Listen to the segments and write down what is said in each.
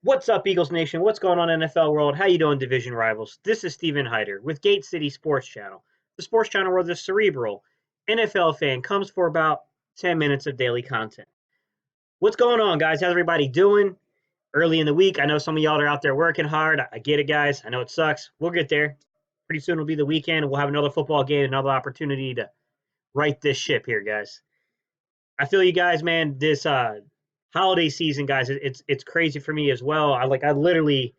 What's up, Eagles Nation? What's going on, NFL world? How you doing, division rivals? This is Steven Hyder with Gate City Sports Channel, the sports channel where the cerebral NFL fan comes for about 10 minutes of daily content. What's going on, guys? How's everybody doing? Early in the week, I know some of y'all are out there working hard. I get it, guys. I know it sucks. We'll get there. Pretty soon will be the weekend, and we'll have another football game, another opportunity to right this ship here, guys. I feel you guys, man. This holiday season, guys, it's crazy for me as well. I literally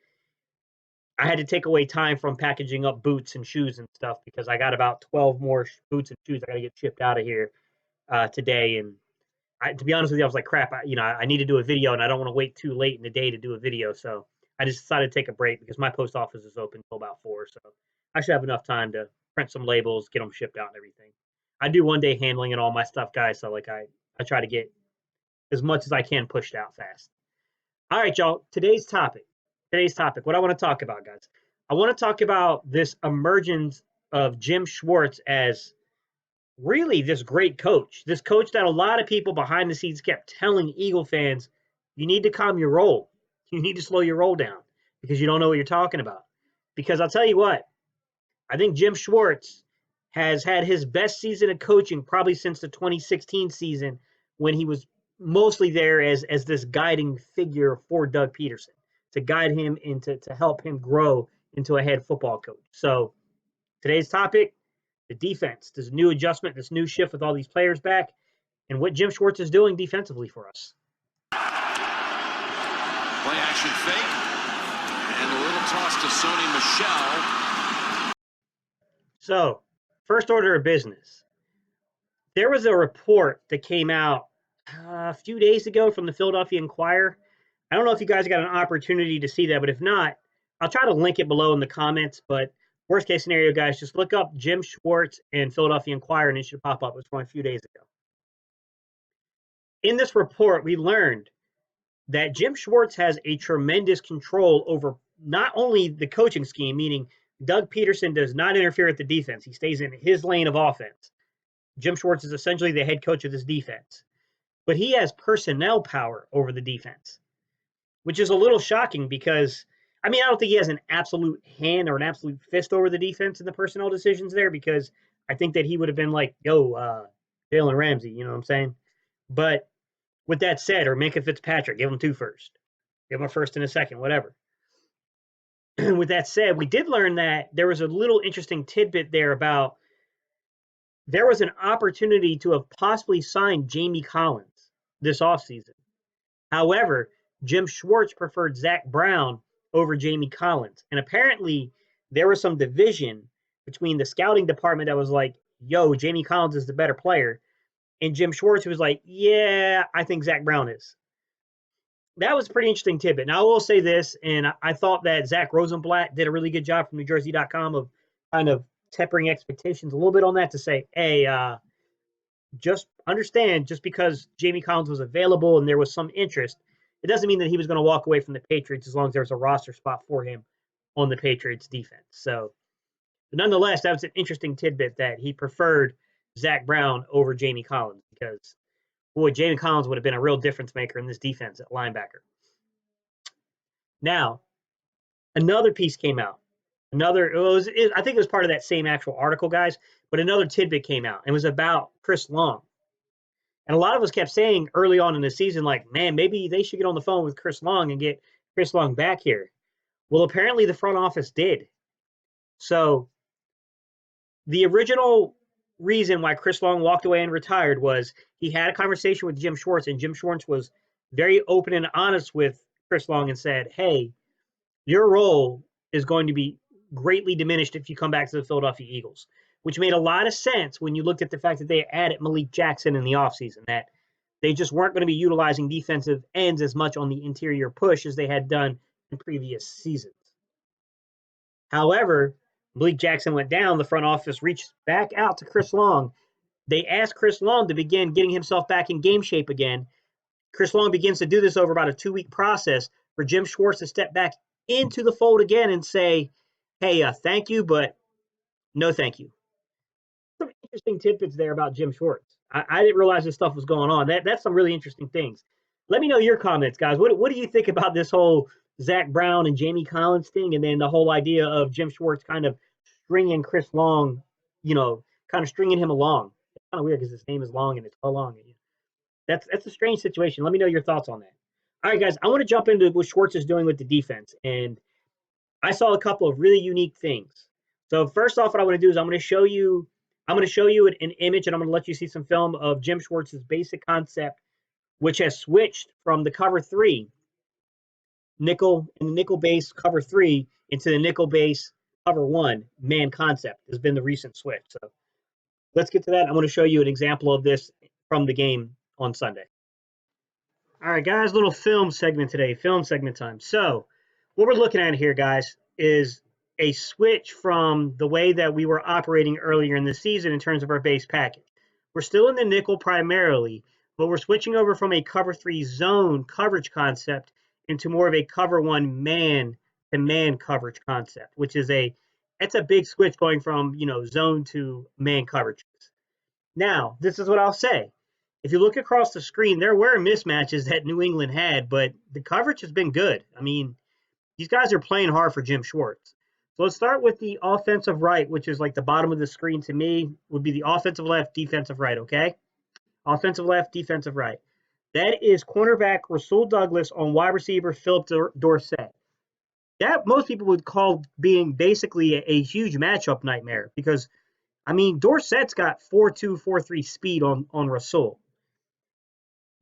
I had to take away time from packaging up boots and shoes and stuff because I got about 12 more boots and shoes I got to get shipped out of here today. And to be honest with you, I was like, crap, I need to do a video and I don't want to wait too late in the day to do a video. So I just decided to take a break because my post office is open until about 4. So I should have enough time to print some labels, get them shipped out and everything. I do one day handling and all my stuff, guys. So I try to get as much as I can pushed out fast. All right, y'all. Today's topic. What I want to talk about, guys. I want to talk about this emergence of Jim Schwartz as really this great coach. This coach that a lot of people behind the scenes kept telling Eagle fans, you need to calm your roll. You need to slow your roll down because you don't know what you're talking about. Because I'll tell you what, I think Jim Schwartz has had his best season of coaching probably since the 2016 season when he was mostly there as this guiding figure for Doug Peterson to guide him into to help him grow into a head football coach. So today's topic, the defense, this new adjustment, this new shift with all these players back, and what Jim Schwartz is doing defensively for us. Play action fake, and a little toss to Sony Michel. So, first order of business. There was a report that came out a few days ago from the Philadelphia Inquirer. I don't know if you guys got an opportunity to see that, but if not, I'll try to link it below in the comments. But worst case scenario, guys, just look up Jim Schwartz and Philadelphia Inquirer, and it should pop up. It was from a few days ago. In this report, we learned that Jim Schwartz has a tremendous control over not only the coaching scheme, meaning Doug Peterson does not interfere with the defense. He stays in his lane of offense. Jim Schwartz is essentially the head coach of this defense. But he has personnel power over the defense, which is a little shocking because, I don't think he has an absolute hand or an absolute fist over the defense and the personnel decisions there because I think that he would have been like, yo, Jalen Ramsey, you know what I'm saying? But with that said, or Minkah Fitzpatrick, give him 2 first. Give him a first and a second, whatever. With that said, we did learn that there was a little interesting tidbit there about there was an opportunity to have possibly signed Jamie Collins this offseason. However, Jim Schwartz preferred Zach Brown over Jamie Collins. And apparently there was some division between the scouting department that was like, yo, Jamie Collins is the better player. And Jim Schwartz was like, yeah, I think Zach Brown is. That was a pretty interesting tidbit. Now, I will say this, and I thought that Zack Rosenblatt did a really good job from NewJersey.com of kind of tempering expectations a little bit on that to say, hey, just understand, just because Jamie Collins was available and there was some interest, it doesn't mean that he was going to walk away from the Patriots as long as there was a roster spot for him on the Patriots defense. So, but nonetheless, that was an interesting tidbit that he preferred Zach Brown over Jamie Collins because, boy, Jamie Collins would have been a real difference maker in this defense at linebacker. Now, another piece came out. I think it was part of that same actual article, guys, but another tidbit came out. It was about Chris Long. And a lot of us kept saying early on in the season, like, man, maybe they should get on the phone with Chris Long and get Chris Long back here. Well, apparently the front office did. So the original reason why Chris Long walked away and retired was he had a conversation with Jim Schwartz, and Jim Schwartz was very open and honest with Chris Long and said, hey, your role is going to be greatly diminished if you come back to the Philadelphia Eagles, which made a lot of sense when you looked at the fact that they added Malik Jackson in the offseason, that they just weren't going to be utilizing defensive ends as much on the interior push as they had done in previous seasons. However, Malik Jackson went down. The front office reached back out to Chris Long. They asked Chris Long to begin getting himself back in game shape again. Chris Long begins to do this over about a 2-week process for Jim Schwartz to step back into the fold again and say, hey, thank you, but no thank you. Some interesting tidbits there about Jim Schwartz. I didn't realize this stuff was going on. That's some really interesting things. Let me know your comments, guys. What do you think about this whole Zach Brown and Jamie Collins thing, and then the whole idea of Jim Schwartz kind of stringing Chris Long, kind of stringing him along. It's kind of weird because his name is Long and it's all long. That's a strange situation. Let me know your thoughts on that. All right, guys, I want to jump into what Schwartz is doing with the defense, and I saw a couple of really unique things. So first off, what I want to do is I'm going to show you an image, and I'm going to let you see some film of Jim Schwartz's basic concept, which has switched from the cover three nickel and the nickel base cover three into the nickel base cover one man concept has been the recent switch. So let's get to that. I want to show you an example of this from the game on Sunday. All right, guys, little film segment today, film segment time. So what we're looking at here, guys, is a switch from the way that we were operating earlier in the season in terms of our base package. We're still in the nickel primarily, but we're switching over from a cover three zone coverage concept into more of a cover one man to man coverage concept, which is it's a big switch going from, zone to man coverages. Now, this is what I'll say. If you look across the screen, there were mismatches that New England had, but the coverage has been good. I mean, these guys are playing hard for Jim Schwartz. So let's start with the offensive right, which is like the bottom of the screen to me, would be the offensive left, defensive right, okay? Offensive left, defensive right. That is cornerback Rasul Douglas on wide receiver Philip Dorsett. That most people would call being basically a huge matchup nightmare because, I mean, Dorsett's got 4.2, 4.3 speed on Rasul.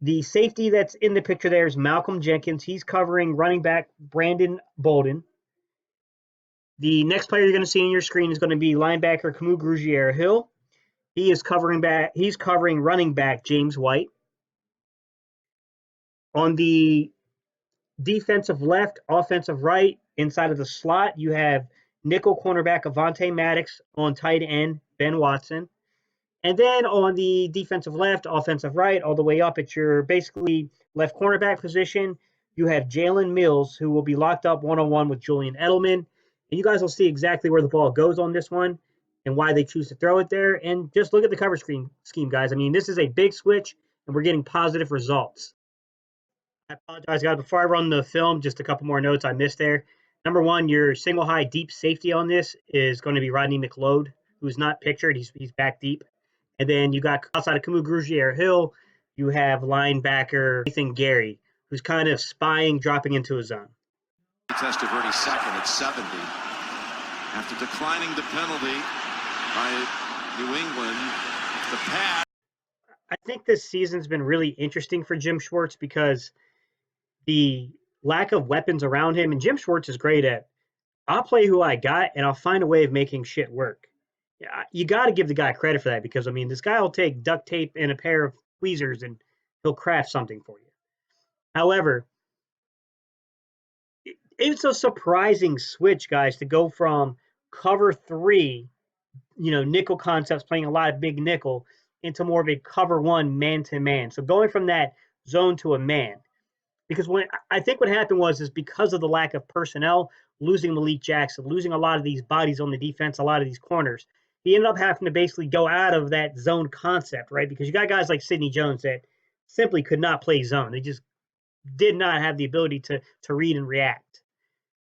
The safety that's in the picture there is Malcolm Jenkins. He's covering running back Brandon Bolden. The next player you're going to see on your screen is going to be linebacker Camus Grugier-Hill. He's covering running back James White. On the defensive left, offensive right, inside of the slot, you have nickel cornerback Avonte Maddox, on tight end Ben Watson. And then on the defensive left, offensive right, all the way up at your basically left cornerback position, you have Jalen Mills, who will be locked up one-on-one with Julian Edelman. And you guys will see exactly where the ball goes on this one and why they choose to throw it there. And just look at the cover scheme, guys. I mean, this is a big switch, and we're getting positive results. I apologize, guys. Before I run the film, just a couple more notes I missed there. Number one, your single high deep safety on this is going to be Rodney McLeod, who's not pictured. He's back deep. And then you got outside of Camus Grugier-Hill, you have linebacker Nathan Gary, who's kind of spying, dropping into his zone. Testaverde second at 70. After declining the penalty by New England, the pass. I think this season's been really interesting for Jim Schwartz because the lack of weapons around him, and Jim Schwartz is great at, I'll play who I got, and I'll find a way of making shit work. Yeah, you got to give the guy credit for that because, I mean, this guy will take duct tape and a pair of tweezers and he'll craft something for you. However, it's a surprising switch, guys, to go from cover three, nickel concepts, playing a lot of big nickel, into more of a cover one man-to-man. So going from that zone to a man. Because I think what happened is because of the lack of personnel, losing Malik Jackson, losing a lot of these bodies on the defense, a lot of these corners, he ended up having to basically go out of that zone concept, right? Because you got guys like Sidney Jones that simply could not play zone. They just did not have the ability to read and react.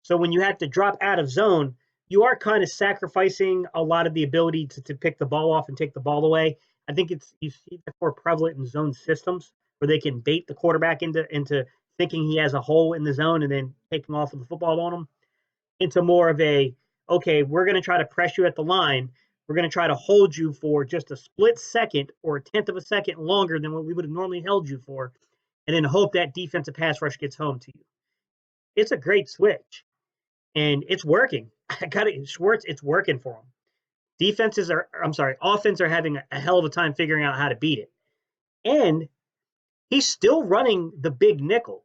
So when you have to drop out of zone, you are kind of sacrificing a lot of the ability to pick the ball off and take the ball away. I think you see that more prevalent in zone systems where they can bait the quarterback into thinking he has a hole in the zone and then taking off with the football on him, into more of okay, we're going to try to press you at the line. We're going to try to hold you for just a split second or a tenth of a second longer than what we would have normally held you for, and then hope that defensive pass rush gets home to you. It's a great switch, and it's working. I got it, Schwartz, it's working for him. Offense are having a hell of a time figuring out how to beat it. And he's still running the big nickel.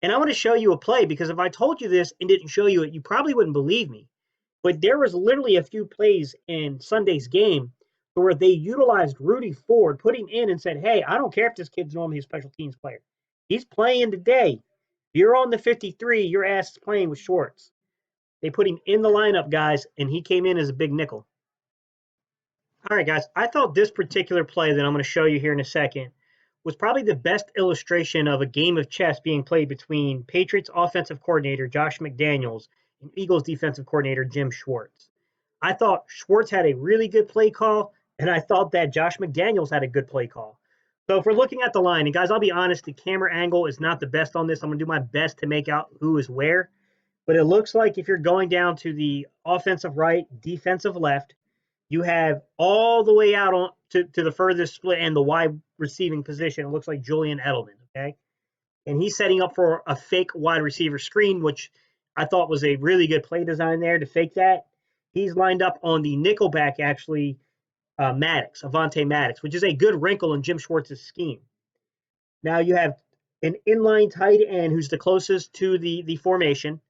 And I want to show you a play because if I told you this and didn't show you it, you probably wouldn't believe me. But there was literally a few plays in Sunday's game where they utilized Rudy Ford, put him in and said, hey, I don't care if this kid's normally a special teams player. He's playing today. You're on the 53. Your ass is playing with Schwartz. They put him in the lineup, guys, and he came in as a big nickel. All right, guys, I thought this particular play that I'm going to show you here in a second was probably the best illustration of a game of chess being played between Patriots offensive coordinator Josh McDaniels and Eagles defensive coordinator Jim Schwartz. I thought Schwartz had a really good play call, and I thought that Josh McDaniels had a good play call. So if we're looking at the line, and guys, I'll be honest, the camera angle is not the best on this. I'm going to do my best to make out who is where. But it looks like if you're going down to the offensive right, defensive left, you have all the way out to the furthest split and the wide receiving position. It looks like Julian Edelman, okay? And he's setting up for a fake wide receiver screen, which I thought was a really good play design there to fake that. He's lined up on the nickelback, actually, Avonte Maddox, which is a good wrinkle in Jim Schwartz's scheme. Now you have an inline tight end who's the closest to the formation,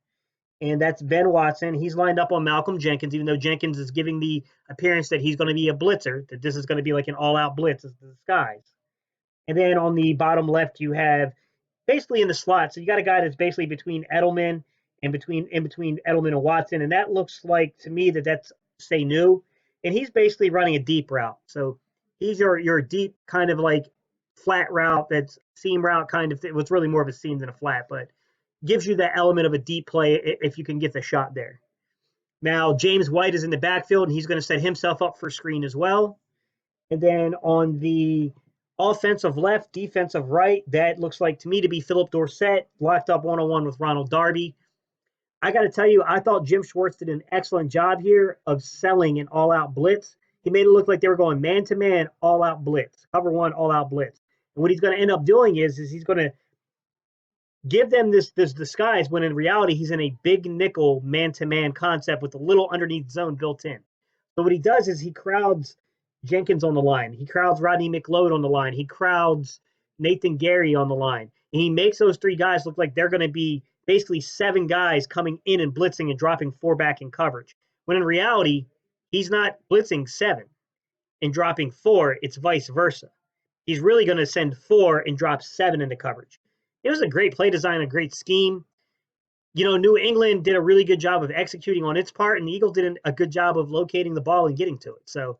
and that's Ben Watson. He's lined up on Malcolm Jenkins, even though Jenkins is giving the appearance that he's going to be a blitzer, that this is going to be like an all-out blitz as the disguise. And then on the bottom left, you have basically in the slot. So you got a guy that's basically between Edelman and between Edelman and Watson, and that looks like to me that's Sanu, and he's basically running a deep route. So he's your deep kind of like flat route, that's seam route kind of thing. Well, it's really more of a seam than a flat, but gives you that element of a deep play if you can get the shot there. Now, James White is in the backfield, and he's going to set himself up for screen as well. And then on the offensive left, defensive right, that looks like to me to be Philip Dorsett, locked up one-on-one with Ronald Darby. I got to tell you, I thought Jim Schwartz did an excellent job here of selling an all-out blitz. He made it look like they were going man-to-man, all-out blitz, cover one, all-out blitz. And what he's going to end up doing is he's going to give them this disguise when in reality he's in a big nickel man-to-man concept with a little underneath zone built in. So what he does is he crowds Jenkins on the line. He crowds Rodney McLeod on the line. He crowds Nathan Gary on the line. And he makes those three guys look like they're going to be basically seven guys coming in and blitzing and dropping four back in coverage. When in reality, he's not blitzing seven and dropping four. It's vice versa. He's really going to send four and drop seven into coverage. It was a great play design, a great scheme. You know, New England did a really good job of executing on its part, and the Eagles did a good job of locating the ball and getting to it. So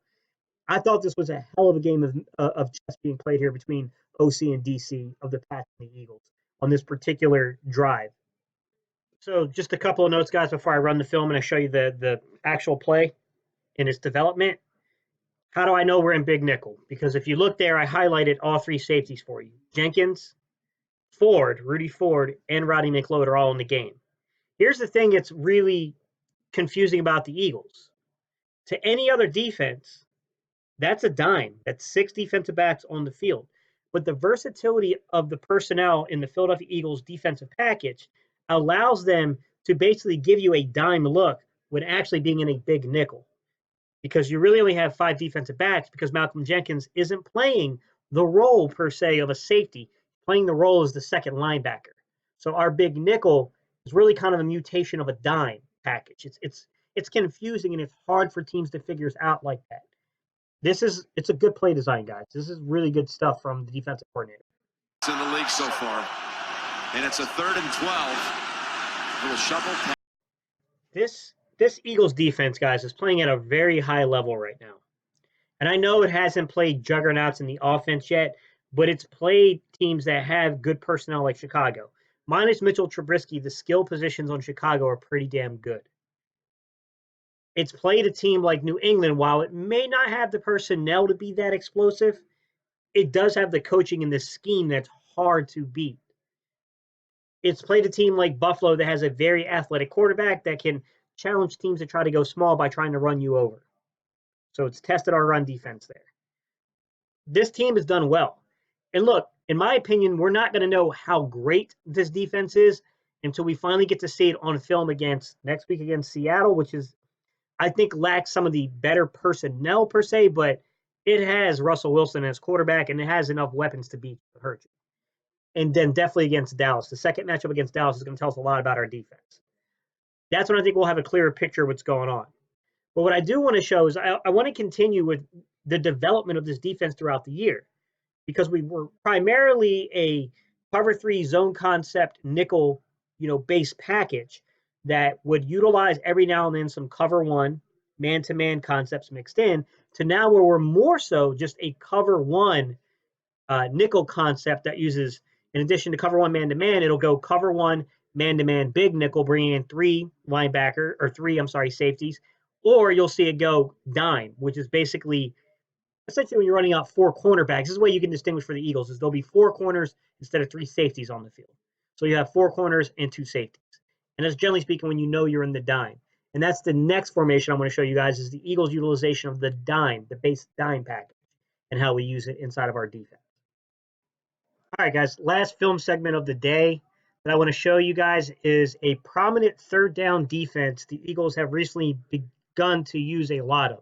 I thought this was a hell of a game of chess being played here between OC and DC of the Pats and the Eagles on this particular drive. So just a couple of notes, guys, before I run the film and I show you the actual play and its development. How do I know we're in big nickel? Because if you look there, I highlighted all three safeties for you. Jenkins, Ford, Rudy Ford, and Rodney McLeod are all in the game. Here's the thing that's really confusing about the Eagles. To any other defense, that's a dime. That's six defensive backs on the field. But the versatility of the personnel in the Philadelphia Eagles defensive package allows them to basically give you a dime look when actually being in a big nickel. Because you really only have five defensive backs because Malcolm Jenkins isn't playing the role per se of a safety, playing the role as the second linebacker. So our big nickel is really kind of a mutation of a dime package. It's confusing and it's hard for teams to figure out like that. It's a good play design, guys. This is really good stuff from the defensive coordinator. It's in the league so far, and it's a 3rd and 12. Little shovel pass. This Eagles defense, guys, is playing at a very high level right now. And I know it hasn't played juggernauts in the offense yet, but it's played teams that have good personnel like Chicago. Minus Mitchell Trubisky, the skill positions on Chicago are pretty damn good. It's played a team like New England. While it may not have the personnel to be that explosive, it does have the coaching and the scheme that's hard to beat. It's played a team like Buffalo that has a very athletic quarterback that can challenge teams to try to go small by trying to run you over. So it's tested our run defense there. This team has done well. And look, in my opinion, we're not going to know how great this defense is until we finally get to see it on film next week against Seattle, which is, I think, lacks some of the better personnel per se, but it has Russell Wilson as quarterback and it has enough weapons to beat hurt you. And then definitely against Dallas. The second matchup against Dallas is going to tell us a lot about our defense. That's when I think we'll have a clearer picture of what's going on. But what I do want to show is I want to continue with the development of this defense throughout the year, because we were primarily a cover 3 zone concept nickel, base package that would utilize every now and then some cover 1 man-to-man concepts mixed in, to now where we're more so just a cover 1 nickel concept that uses, in addition to cover one man-to-man, it'll go cover one man-to-man big nickel, bringing in three safeties, or you'll see it go dime, which is basically essentially when you're running out four cornerbacks. This is the way you can distinguish for the Eagles is there'll be four corners instead of three safeties on the field. So you have four corners and two safeties. And that's generally speaking when you know you're in the dime. And that's the next formation I'm going to show you guys is the Eagles' utilization of the dime, the base dime package, and how we use it inside of our defense. All right, guys, last film segment of the day that I want to show you guys is a prominent third down defense the Eagles have recently begun to use a lot of.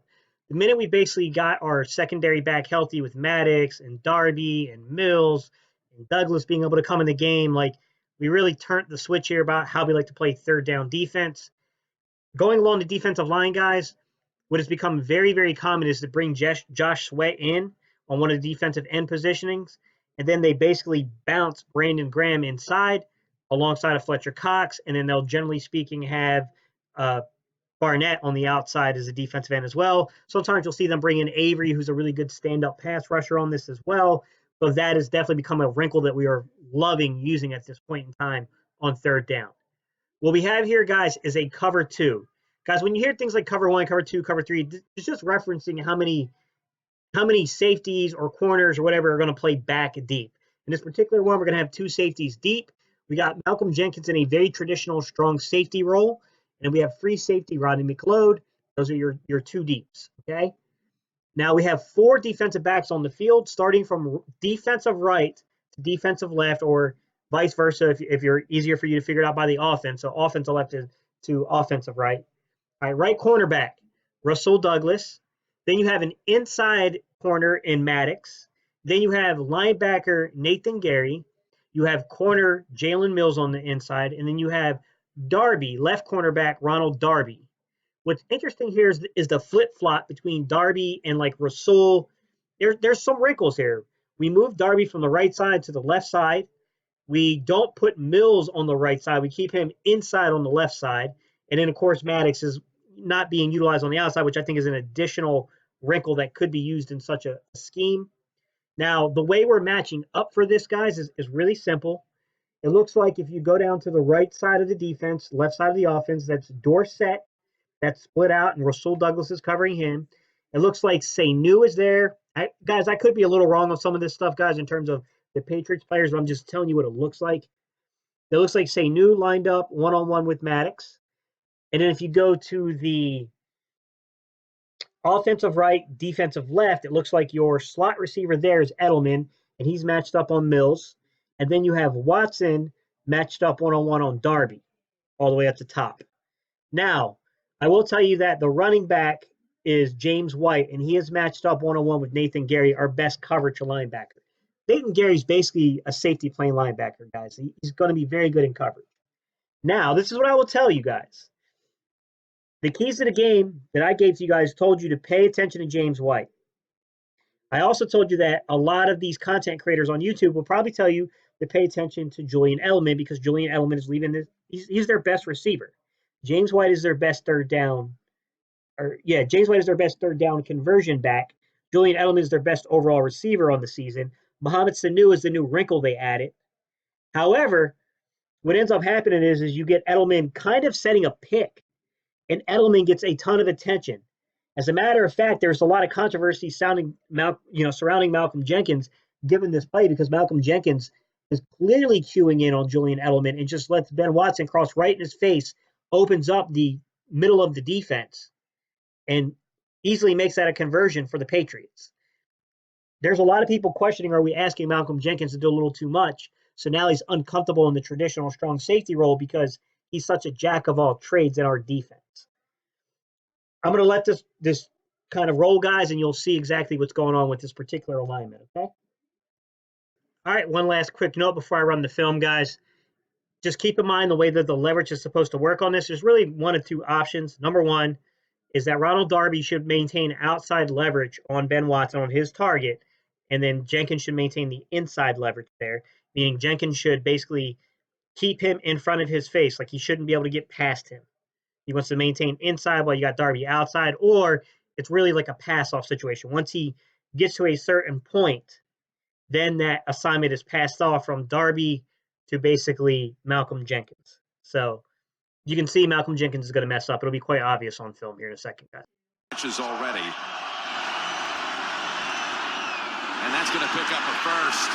The minute we basically got our secondary back healthy with Maddox and Darby and Mills and Douglas being able to come in the game, like we really turned the switch here about how we like to play third down defense. Going along the defensive line, guys, what has become very, very common is to bring Josh Sweat in on one of the defensive end positionings, and then they basically bounce Brandon Graham inside alongside of Fletcher Cox, and then they'll generally speaking have Barnett on the outside as a defensive end as well. Sometimes you'll see them bring in Avery, who's a really good stand-up pass rusher on this as well. So that has definitely become a wrinkle that we are loving using at this point in time on third down. What we have here, guys, is a cover two. Guys, when you hear things like cover one, cover two, cover three, it's just referencing how many safeties or corners or whatever are going to play back deep. In this particular one, we're going to have two safeties deep. We got Malcolm Jenkins in a very traditional strong safety role, and we have free safety Rodney McLeod. Those are your two deeps, okay? Now we have four defensive backs on the field, starting from defensive right to defensive left, or vice versa if you're easier for you to figure it out by the offense. So offensive left to offensive right. All right, right cornerback, Russell Douglas. Then you have an inside corner in Maddox. Then you have linebacker Nathan Gary. You have corner Jalen Mills on the inside. And then you have Darby, left cornerback Ronald Darby. What's interesting here is the flip-flop between Darby and like Rasul. There's some wrinkles here. We moved Darby from the right side to the left side. We don't put Mills on the right side. We keep him inside on the left side. And then, of course, Maddox is not being utilized on the outside, which I think is an additional wrinkle that could be used in such a scheme. Now, the way we're matching up for this, guys, is really simple. It looks like if you go down to the right side of the defense, left side of the offense, that's Dorsett, that's split out, and Rasul Douglas is covering him. It looks like Sanu is there. Guys, I could be a little wrong on some of this stuff, guys, in terms of the Patriots players, but I'm just telling you what it looks like. It looks like Sanu lined up one-on-one with Maddox. And then if you go to the offensive right, defensive left, it looks like your slot receiver there is Edelman, and he's matched up on Mills. And then you have Watson matched up one-on-one on Darby, all the way at the top. Now, I will tell you that the running back is James White, and he is matched up one-on-one with Nathan Gary, our best coverage linebacker. Nathan Gary's basically a safety playing linebacker, guys. He's going to be very good in coverage. Now, this is what I will tell you guys. The keys to the game that I gave to you guys told you to pay attention to James White. I also told you that a lot of these content creators on YouTube will probably tell you to pay attention to Julian Edelman because Julian Edelman is leaving this. He's their best receiver. James White is their best third down. James White is their best third down conversion back. Julian Edelman is their best overall receiver on the season. Mohamed Sanu is the new wrinkle they added. However, what ends up happening is you get Edelman kind of setting a pick, and Edelman gets a ton of attention. As a matter of fact, there's a lot of controversy surrounding Malcolm Jenkins given this play because Malcolm Jenkins is clearly queuing in on Julian Edelman and just lets Ben Watson cross right in his face, opens up the middle of the defense, and easily makes that a conversion for the Patriots. There's a lot of people questioning, are we asking Malcolm Jenkins to do a little too much? So now he's uncomfortable in the traditional strong safety role because he's such a jack of all trades in our defense. I'm going to let this kind of roll, guys, and you'll see exactly what's going on with this particular alignment, okay? All right, one last quick note before I run the film, guys. Just keep in mind the way that the leverage is supposed to work on this. There's really one of two options. Number one is that Ronald Darby should maintain outside leverage on Ben Watson on his target, and then Jenkins should maintain the inside leverage there, meaning Jenkins should basically keep him in front of his face, like he shouldn't be able to get past him. He wants to maintain inside while you got Darby outside, or it's really like a pass-off situation. Once he gets to a certain point, then that assignment is passed off from Darby to basically Malcolm Jenkins. So you can see Malcolm Jenkins is going to mess up. It'll be quite obvious on film here in a second, guys. Already. And that's going to pick up a first.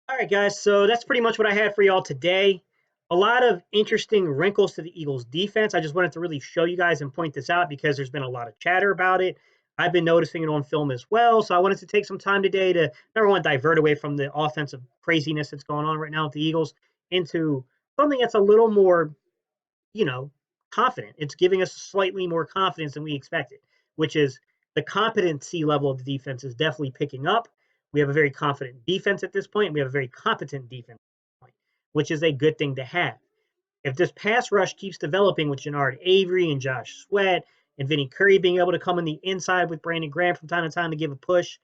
All right, guys. So that's pretty much what I had for y'all today. A lot of interesting wrinkles to the Eagles defense. I just wanted to really show you guys and point this out because there's been a lot of chatter about it. I've been noticing it on film as well. So I wanted to take some time today to, number one, divert away from the offensive craziness that's going on right now with the Eagles into something that's a little more, confident. It's giving us slightly more confidence than we expected, which is the competency level of the defense is definitely picking up. We have a very confident defense at this point. We have a very competent defense at this point, which is a good thing to have. If this pass rush keeps developing with Jannard Avery and Josh Sweat and Vinny Curry being able to come on the inside with Brandon Graham from time to time to give a push,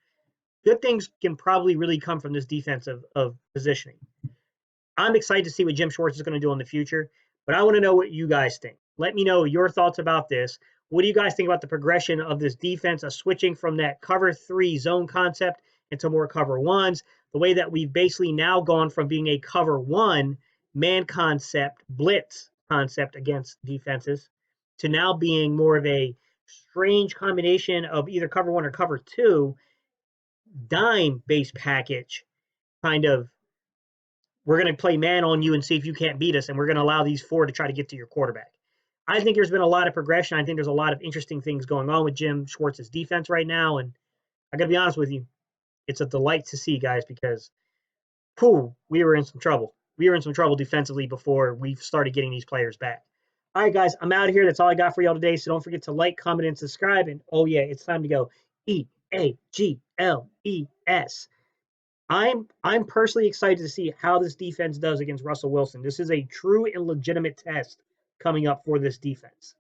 good things can probably really come from this defensive of positioning. I'm excited to see what Jim Schwartz is going to do in the future, but I want to know what you guys think. Let me know your thoughts about this. What do you guys think about the progression of this defense, of switching from that cover 3 zone concept into more cover 1s, the way that we've basically now gone from being a cover 1 man concept, blitz concept against defenses, to now being more of a strange combination of either cover 1 or cover 2, dime-based package, kind of, we're going to play man on you and see if you can't beat us, and we're going to allow these 4 to try to get to your quarterback. I think there's been a lot of progression. I think there's a lot of interesting things going on with Jim Schwartz's defense right now, and I got to be honest with you, it's a delight to see, guys, because, we were in some trouble. We were in some trouble defensively before we started getting these players back. All right, guys, I'm out of here. That's all I got for y'all today, so don't forget to like, comment, and subscribe, and, oh, yeah, it's time to go EAGLES. I'm personally excited to see how this defense does against Russell Wilson. This is a true and legitimate test coming up for this defense.